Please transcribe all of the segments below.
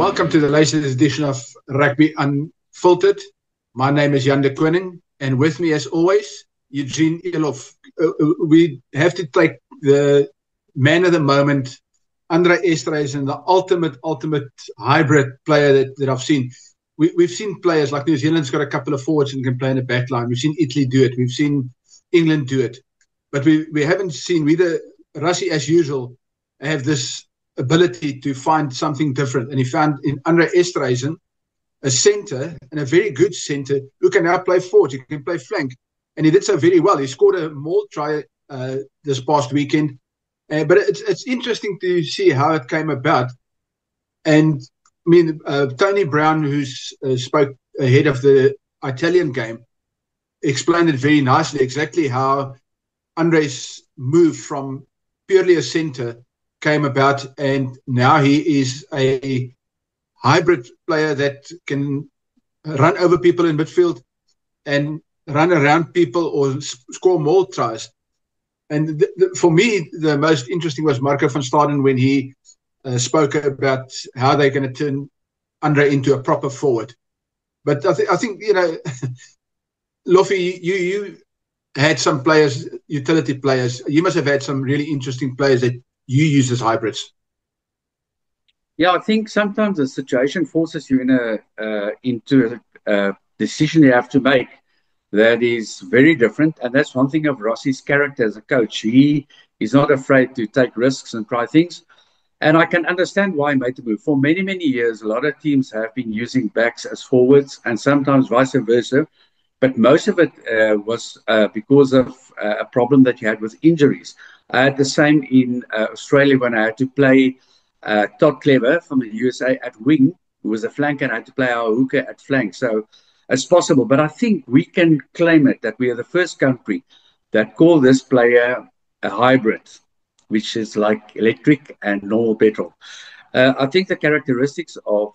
Welcome to the latest edition of Rugby Unfiltered. My name is Jan de Koning, and with me, as always, Eugene Eloff. We have to take the man of the moment, Andre Esterhuizen, the ultimate hybrid player that I've seen. We've seen players like New Zealand's got a couple of forwards and can play in the back line. We've seen Italy do it. We've seen England do it. But we haven't seen, Rassie, as usual, have this ability to find something different. And he found in Andre Esterhuizen a centre, and a very good centre, who can now play forward. He can play flank. And he did so very well. He scored a maul try this past weekend. But it's interesting to see how it came about. And I mean, Tony Brown, who spoke ahead of the Italian game, explained it very nicely, exactly how Andre's move from purely a centre came about, and now he is a hybrid player that can run over people in midfield and run around people or score maul tries. And for me, the most interesting was Marco van Staden when he spoke about how they're going to turn Andre into a proper forward. But I think Loffie, you had some players, utility players. You must have had some really interesting players that you use as hybrids. Yeah, I think sometimes the situation forces you into a decision you have to make that is very different. And that's one thing of Rossi's character as a coach. He is not afraid to take risks and try things. And I can understand why he made the move. For many, many years, a lot of teams have been using backs as forwards and sometimes vice versa. But most of it was because of a problem that you had with injuries. I had the same in Australia when I had to play Todd Clever from the USA at wing, who was a flanker, and I had to play our hooker at flank. So it's possible. But I think we can claim it that we are the first country that call this player a hybrid, which is like electric and normal petrol. I think the characteristics of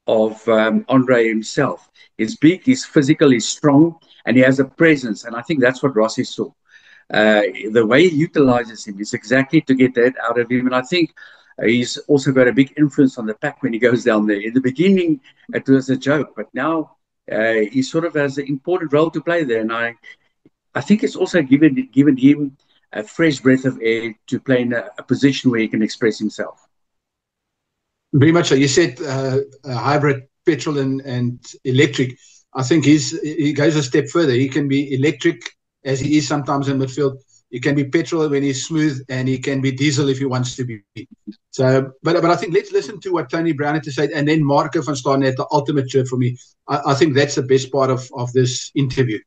Andre himself is big, he's physical, he's strong, and he has a presence. And I think that's what Rassie saw. The way he utilizes him is exactly to get that out of him. And I think he's also got a big influence on the pack when he goes down there. In the beginning, it was a joke, but now he sort of has an important role to play there. And I think it's also given him a fresh breath of air to play in a position where he can express himself. Very much so. You said hybrid, petrol and electric. I think he goes a step further. He can be electric, as he is sometimes in midfield. He can be petrol when he's smooth, and he can be diesel if he wants to be. So, but I think let's listen to what Tony Brown had to say, and then Marco van Staden had the ultimate shirt for me. I think that's the best part of this interview.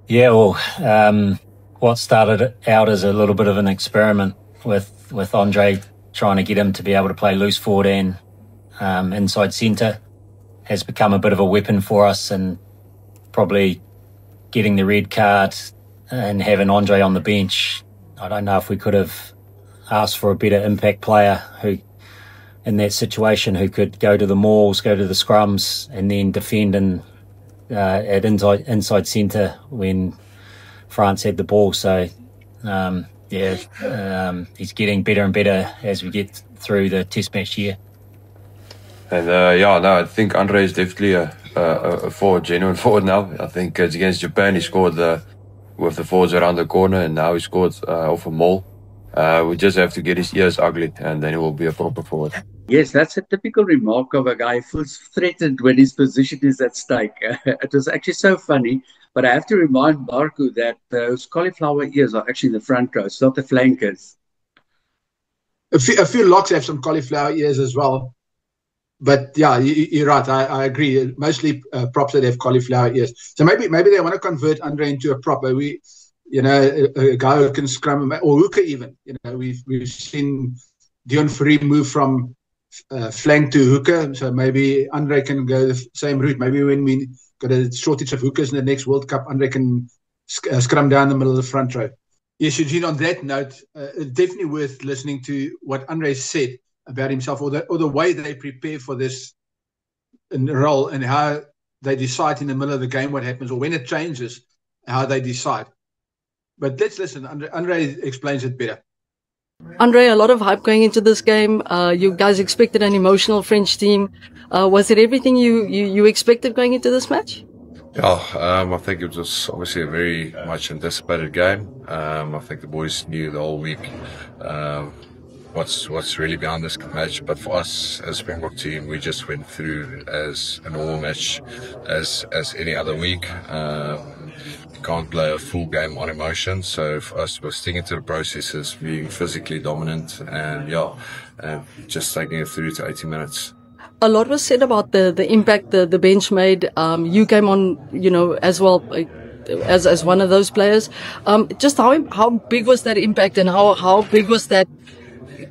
Yeah, well, what started out as a little bit of an experiment with Andre, trying to get him to be able to play loose forward and inside centre, has become a bit of a weapon for us, and probably getting the red card and having Andre on the bench, I don't know if we could have asked for a better impact player who, in that situation, who could go to the mauls, go to the scrums, and then defend at inside centre when France had the ball. So, he's getting better and better as we get through the Test match year. And I think Andre is definitely a forward, genuine forward now. I think it's against Japan, he scored with the forwards around the corner, and now he scored off a maul. We just have to get his ears ugly, and then he will be a proper forward. Yes, that's a typical remark of a guy who feels threatened when his position is at stake. It was actually so funny, but I have to remind Marco that those cauliflower ears are actually the front row, it's not the flankers. A few locks have some cauliflower ears as well. But yeah, you're right. I agree. Mostly props that have cauliflower ears. So maybe they want to convert Andre into a prop. A guy who can scrum or hooker even. We've seen Dion Fourie move from flank to hooker. So maybe Andre can go the same route. Maybe when we got a shortage of hookers in the next World Cup, Andre can scrum down the middle of the front row. Yes, Eugene, on that note, it's definitely worth listening to what Andre said about himself, or the way they prepare for this role, and how they decide in the middle of the game what happens, or when it changes, how they decide. But let's listen. Andre explains it better. Andre, a lot of hype going into this game. You guys expected an emotional French team. Was it everything you expected going into this match? Yeah, I think it was obviously a very much anticipated game. I think the boys knew the whole week what's really behind this match. But for us as a Springbok team, we just went through as a normal match as any other week. You can't play a full game on emotion. So for us, we're sticking to the processes, being physically dominant, and just taking it through to 80 minutes. A lot was said about the impact the bench made. You came on, as well as one of those players. Just how big was that impact, and how big was that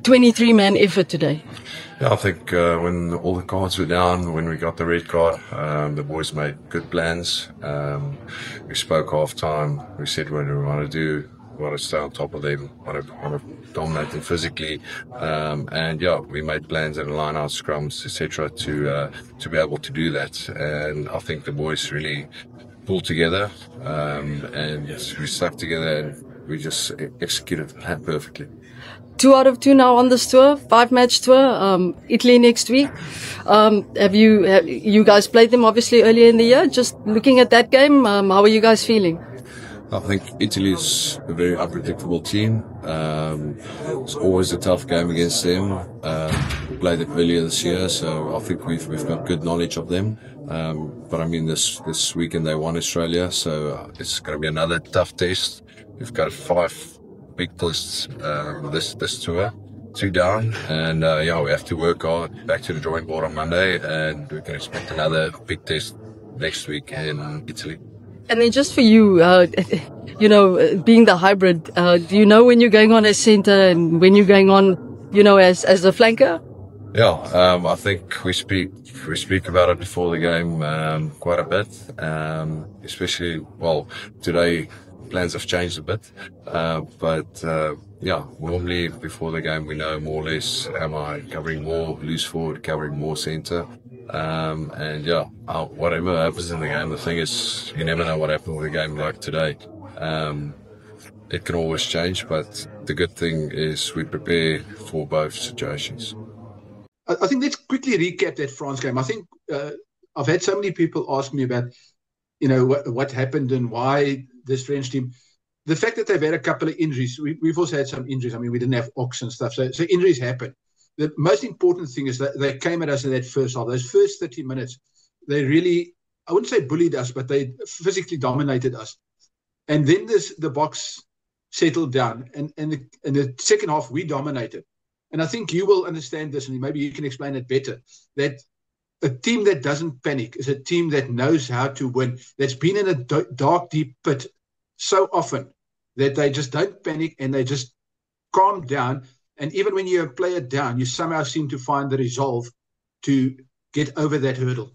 23-man effort today? Yeah, I think when all the cards were down, when we got the red card, the boys made good plans. We spoke half time. We said what we want to do. We want to stay on top of them, want to dominate them physically, and we made plans and line out scrums, etc., to be able to do that. And I think the boys really pulled together, and we stuck together, and we just executed the plan perfectly. 2 out of 2 now on this tour, 5-match tour. Italy next week. Have you guys played them obviously earlier in the year? Just looking at that game, how are you guys feeling? I think Italy is a very unpredictable team. It's always a tough game against them. We played it earlier this year, so I think we've got good knowledge of them. But I mean, this weekend they won Australia, so it's going to be another tough test. We've got 5 big tests this tour, 2 down, and we have to work hard. Back to the drawing board on Monday, and we can expect another big test next week in Italy. And then just for you, being the hybrid, do you know when you're going on as centre and when you're going on, as a flanker? Yeah, I think we speak about it before the game quite a bit, especially, today plans have changed a bit, but normally before the game we know more or less, am I covering more loose forward, covering more centre, whatever happens in the game. The thing is, you never know what happened with a game like today. It can always change, but the good thing is we prepare for both situations. I think let's quickly recap that France game. I think I've had so many people ask me about, what happened and why this French team. The fact that they've had a couple of injuries, we've also had some injuries. I mean, we didn't have Ox and stuff, so injuries happen. The most important thing is that they came at us in that first half. Those first 30 minutes, they really, I wouldn't say bullied us, but they physically dominated us. And then the box settled down, and in the second half, we dominated. And I think you will understand this, and maybe you can explain it better, that a team that doesn't panic is a team that knows how to win, that's been in a dark, deep pit so often that they just don't panic and they just calm down. And even when you're a player down, you somehow seem to find the resolve to get over that hurdle.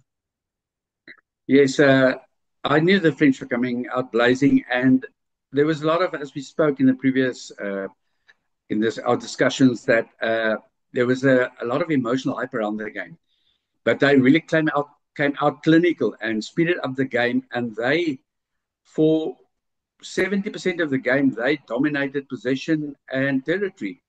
Yes, I knew the French were coming out blazing, and there was a lot of, as we spoke in the previous, our discussions, that there was a lot of emotional hype around the game. But they really came out clinical and speeded up the game, and they, for 70% of the game, they dominated possession and territory.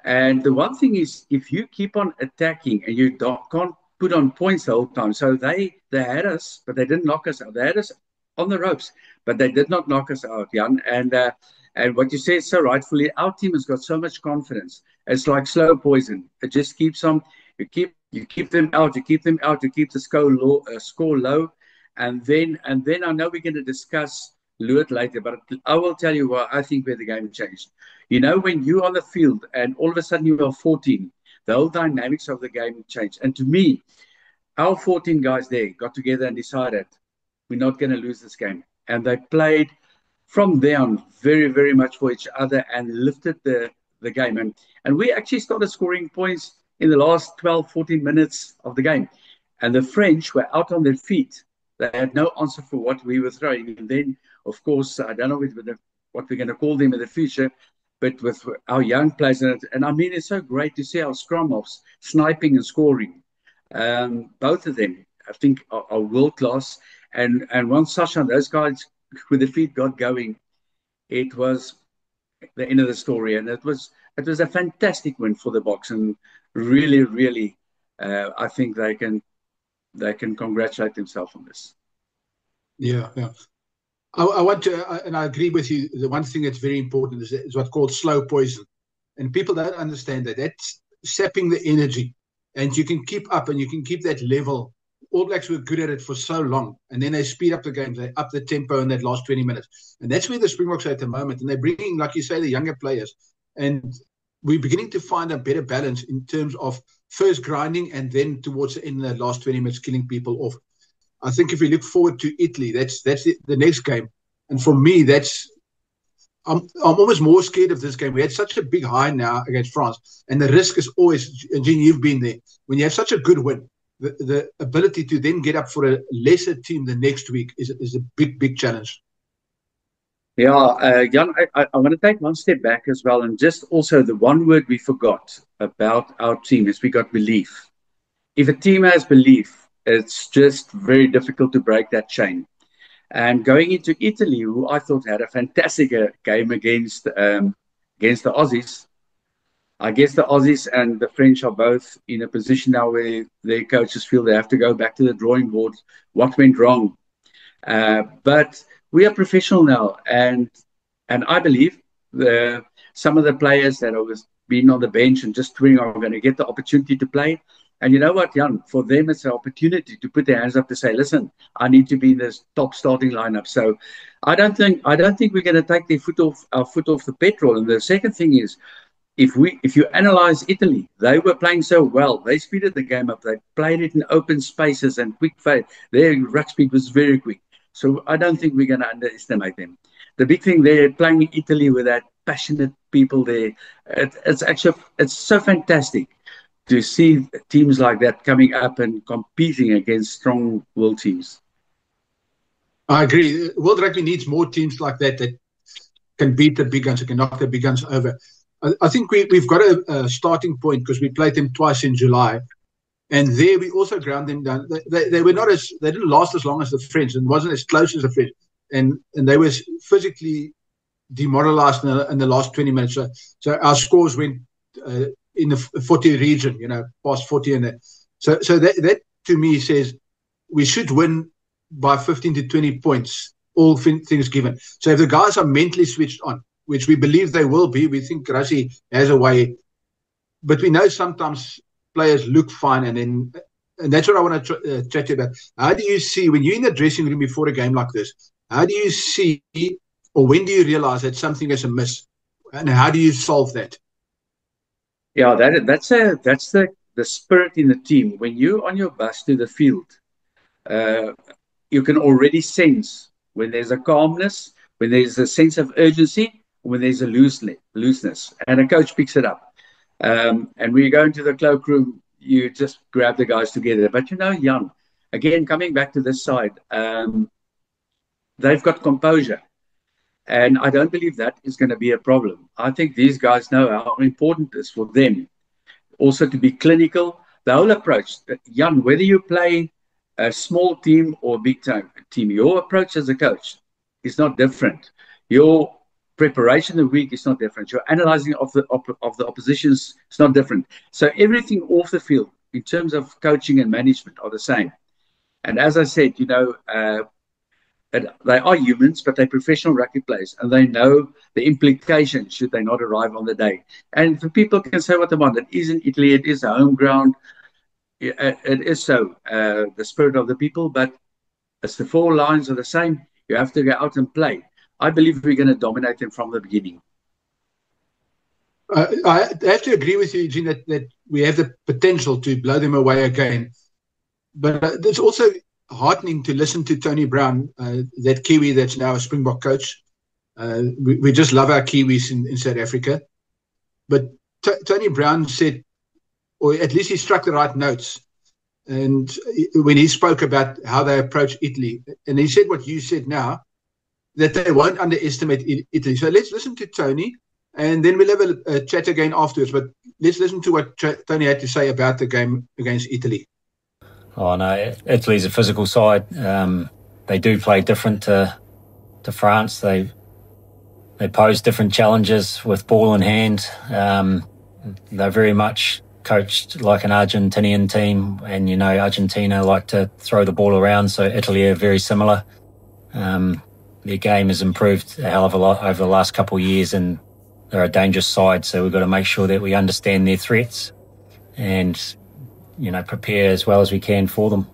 And the one thing is, if you keep on attacking and you can't put on points the whole time, so they had us, but they didn't knock us out. They had us on the ropes, but they did not knock us out, Jan. And what you said so rightfully, our team has got so much confidence. It's like slow poison. It just keeps on. You keep them out. You keep the score low, and then I know we're going to discuss Louet later, but I will tell you what I think where the game changed. When you're on the field and all of a sudden you are 14, the whole dynamics of the game changed. And to me, our 14 guys there got together and decided we're not going to lose this game. And they played from there on very, very much for each other and lifted the game. And we actually started scoring points in the last 12, 14 minutes of the game. And the French were out on their feet. They had no answer for what we were throwing. And then, of course, I don't know what we're going to call them in the future, but with our young players. And I mean, it's so great to see our scrum-offs sniping and scoring. Both of them, I think, are world-class. And once Sasha and those guys with the feet got going, it was the end of the story. And it was a fantastic win for the Boks, and really, really, I think they can congratulate themselves on this. Yeah, yeah. I want to, and I agree with you. The one thing that's very important is what's called slow poison, and people don't understand that. That's sapping the energy, and you can keep up and you can keep that level. All Blacks were good at it for so long, and then they speed up the game, they up the tempo in that last 20 minutes, and that's where the Springboks are at the moment. And they're bringing, like you say, the younger players, and we're beginning to find a better balance in terms of first grinding and then towards the end of the last 20 minutes killing people off. I think if we look forward to Italy, that's the next game. And for me, I'm almost more scared of this game. We had such a big high now against France, and the risk is always, and Jean, you've been there, when you have such a good win, the ability to then get up for a lesser team the next week is a big, big challenge. Yeah, Jan, I want to take one step back as well, and just also the one word we forgot about our team is we got belief. If a team has belief, it's just very difficult to break that chain. And going into Italy, who I thought had a fantastic game against the Aussies, I guess the Aussies and the French are both in a position now where their coaches feel they have to go back to the drawing board. What went wrong? But we are professional now, and I believe some of the players that have been on the bench and just touring are going to get the opportunity to play. And you know what, Jan? For them, it's an opportunity to put their hands up to say, "Listen, I need to be in this top starting lineup." So, I don't think we're going to take our foot off the petrol. And the second thing is, if you analyze Italy, they were playing so well. They speeded the game up. They played it in open spaces and quick fade. Their ruck speed was very quick. So I don't think we're going to underestimate them. The big thing, they're playing in Italy with that passionate people there. It's so fantastic to see teams like that coming up and competing against strong world teams. I agree. World Rugby needs more teams like that can beat the big guns, that can knock the big guns over. I think we've got a starting point because we played them twice in July, and there we also ground them down. They didn't last as long as the French, and wasn't as close as the French, and they were physically demoralized in the last 20 minutes. So our scores went in the 40 region, past 40, and so that to me says we should win by 15 to 20 points, all things given. So if the guys are mentally switched on, which we believe they will be, we think Rassie has a way, but we know sometimes players look fine, and that's what I want to chat to you about. How do you see, when you're in the dressing room before a game like this, how do you see, or when do you realize that something is amiss, and how do you solve that? Yeah, that's the spirit in the team. When you're on your bus to the field, you can already sense when there's a calmness, when there's a sense of urgency, when there's a looseness, and a coach picks it up. And when you go into the cloakroom, you just grab the guys together. But Jan, again, coming back to this side, they've got composure. And I don't believe that is going to be a problem. I think these guys know how important it is for them also to be clinical. The whole approach, Jan, whether you play a small team or a big team, your approach as a coach is not different. Your preparation of the week is not different. Your analyzing of the oppositions is not different. So everything off the field in terms of coaching and management are the same. And as I said, they are humans, but they're professional rugby players, and they know the implications should they not arrive on the day. And the people can say what they want. It is in Italy. It is a home ground. It is so, the spirit of the people, but as the four lines are the same, you have to go out and play. I believe we're going to dominate them from the beginning. I have to agree with you, Eugene, that we have the potential to blow them away again. But it's also heartening to listen to Tony Brown, that Kiwi that's now a Springbok coach. We just love our Kiwis in South Africa. But Tony Brown said, or at least he struck the right notes, and when he spoke about how they approach Italy, and he said what you said now, that they won't underestimate Italy. So let's listen to Tony, and then we'll have a chat again afterwards. But let's listen to what Tony had to say about the game against Italy. Oh no, Italy's a physical side. They do play different to France. They pose different challenges with ball in hand. They're very much coached like an Argentinian team, and Argentina like to throw the ball around, so Italy are very similar. Their game has improved a hell of a lot over the last couple of years, and they're a dangerous side, so we've got to make sure that we understand their threats and prepare as well as we can for them.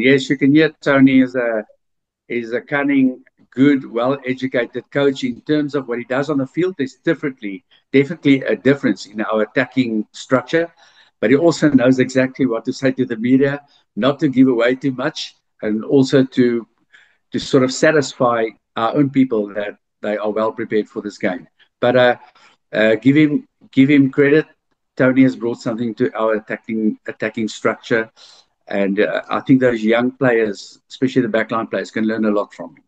Yes, you can hear Tony is a cunning, good, well-educated coach. In terms of what he does on the field, there's definitely a difference in our attacking structure, but he also knows exactly what to say to the media, not to give away too much, and also to sort of satisfy our own people that they are well prepared for this game. But give him credit. Tony has brought something to our attacking structure, and I think those young players, especially the backline players, can learn a lot from him.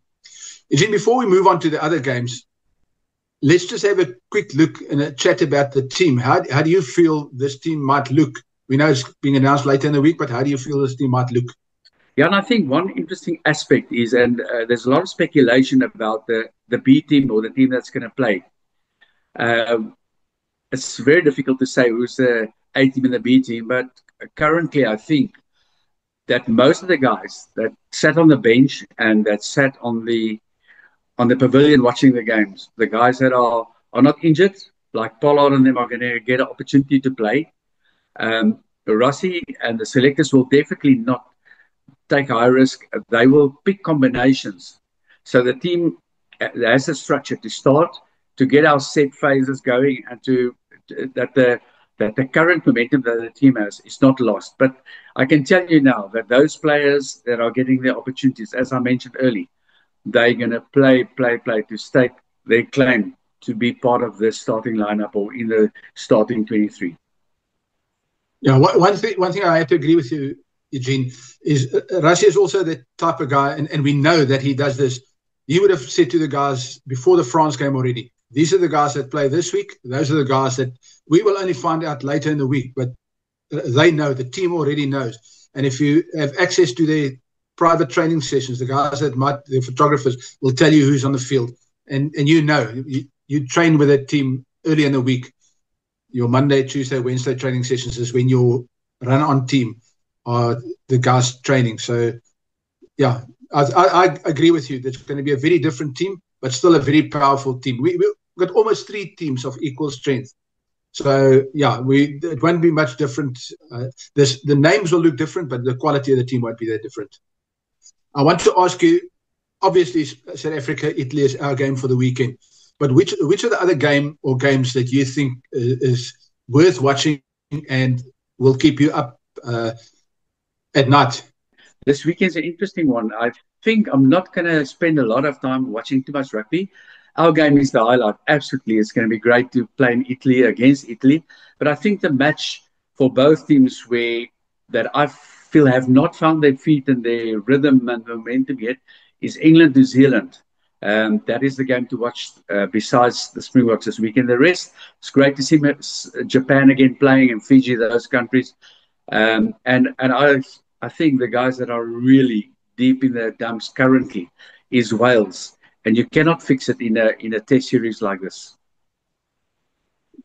Eugene, before we move on to the other games, let's just have a quick look and a chat about the team. How do you feel this team might look? We know it's being announced later in the week, but how do you feel this team might look? Yeah, and I think one interesting aspect is, and there's a lot of speculation about the B team or the team that's going to play. It's very difficult to say who's the A team and the B team, but currently I think that most of the guys that sat on the bench and that sat on the pavilion watching the games, the guys that are not injured, like Pollard and them, are going to get an opportunity to play. Rossi and the selectors will definitely not take high risk. They will pick combinations. So the team has a structure to start, to get our set phases going, and that the current momentum that the team has is not lost. But I can tell you now that those players that are getting their opportunities, as I mentioned earlier, they're going to play to stake their claim to be part of the starting lineup or in the starting 23. Yeah, one thing I have to agree with you, Eugene, is Rossi is also the type of guy, and we know that he does this. He would have said to the guys before the France game already, these are the guys that play this week. Those are the guys that we will only find out later in the week. But they know, the team already knows. And if you have access to their private training sessions, the guys the photographers will tell you who's on the field. And you train with that team early in the week. Your Monday, Tuesday, Wednesday training sessions is when your run-on team are the guys training. So, yeah, I agree with you. There's going to be a very different team, but still a very powerful team. We've got almost 3 teams of equal strength. So, yeah, it won't be much different. The names will look different, but the quality of the team won't be that different. I want to ask you, obviously, South Africa, Italy is our game for the weekend. But which of the other games that you think is worth watching and will keep you up at night? This weekend's an interesting one. I think I'm not going to spend a lot of time watching too much rugby. Our game is the highlight. Absolutely, it's going to be great to play in Italy against Italy. But I think the match for both teams that I feel have not found their feet and their rhythm and momentum yet is England-New Zealand. That is the game to watch besides the Springboks this weekend. The rest, it's great to see Japan again playing, and Fiji, those countries. And I think the guys that are really deep in the dumps currently is Wales. And you cannot fix it in a test series like this.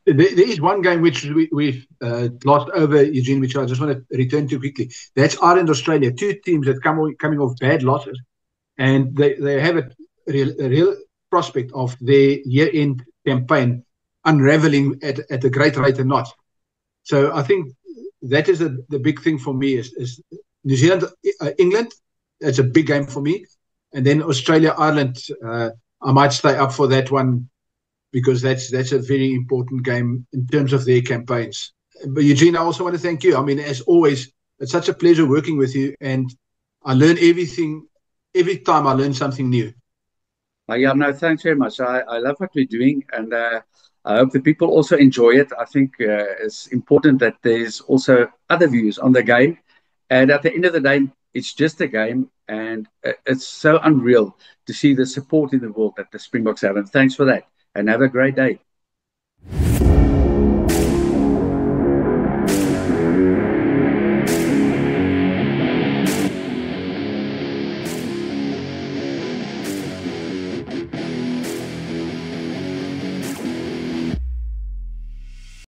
There is one game which we've lost over, Eugene, which I just want to return to quickly. That's Ireland, Australia. 2 teams that coming off bad losses. And they have a real prospect of their year-end campaign unraveling at a great rate or not. So I think that is the big thing for me is New Zealand, England. That's a big game for me. And then Australia, Ireland, I might stay up for that one because that's a very important game in terms of their campaigns. But Eugene, I also want to thank you. I mean, as always, it's such a pleasure working with you, and I learn everything. Every time I learn something new. Yeah, no, thanks very much. I love what we're doing, and I hope the people also enjoy it. I think it's important that there's also other views on the game. And at the end of the day, it's just a game, and it's so unreal to see the support in the world that the Springboks have. And thanks for that, and have a great day.